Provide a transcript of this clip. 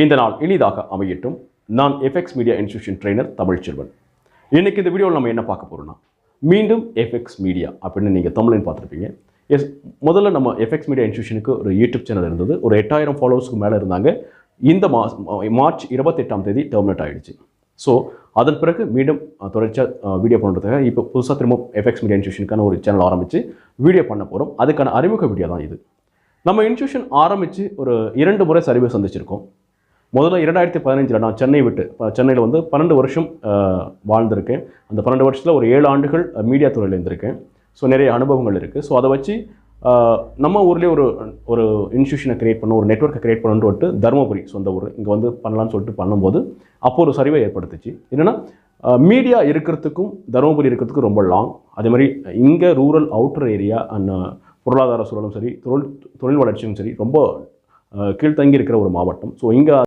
இந்த நாள் இனிதாக அமையட்டும். நான் FX media institution trainer Tamilselvan. இன்னைக்கு இந்த வீடியோவில் நம்ம என்ன பார்க்க போறோம்னா, மீண்டும் எஃப்எக்ஸ் மீடியா அப்படின்னு நீங்கள் தமிழில் பார்த்துருப்பீங்க. முதல்ல நம்ம எஃப்எக்ஸ் மீடியா இன்ஸ்டிடியூஷனுக்கு ஒரு யூடியூப் சேனல் இருந்தது. ஒரு 8000 ஃபாலோவர்ஸ்க்கு மேலே இருந்தாங்க. இந்த மார்ச் 28ஆம் தேதி டெர்மினேட் ஆகிடுச்சு. ஸோ அதன் பிறகு மீண்டும் தொடர்ச்சியாக வீடியோ பண்ணுறதுக்காக இப்போ புதுசாக திரும்ப எஃப்எக்ஸ் மீடியா இன்ஸ்டிடியூஷனுக்கான ஒரு சேனல் ஆரம்பித்து வீடியோ பண்ண போகிறோம். அதுக்கான அறிமுக வீடியோ தான் இது. நம்ம இன்ஸ்டிடியூஷன் ஆரம்பித்து ஒரு 2 முறை சரிவை சந்திச்சிருக்கோம். முதல்ல 2015 நான் சென்னையில் வந்து 12 வருஷம் வாழ்ந்திருக்கேன். அந்த 12 வருஷத்தில் ஒரு 7 ஆண்டுகள் மீடியா துறையில் இருந்திருக்கேன். ஸோ நிறைய அனுபவங்கள் இருக்குது. ஸோ அதை வச்சு நம்ம ஊர்லேயே ஒரு இன்ஸ்டியூஷனை கிரியேட் பண்ண, ஒரு நெட்வொர்க்கை கிரியேட் பண்ணணுன்ட்டு தருமபுரி சொந்த ஊர் இங்கே வந்து பண்ணலான்னு சொல்லிட்டு பண்ணும்போது அப்போ ஒரு சரிவை ஏற்படுத்துச்சு. என்னென்னா மீடியா இருக்கிறதுக்கும் தருமபுரி இருக்கிறதுக்கும் ரொம்ப லாங். அதே மாதிரி இங்கே ரூரல் அவுட்டர் ஏரியா அண்ட் பொருளாதார சூழலும் சரி, தொழில் வளர்ச்சியும் சரி ரொம்ப கீழ்த்தங்கி இருக்கிற ஒரு மாவட்டம். ஸோ இங்கே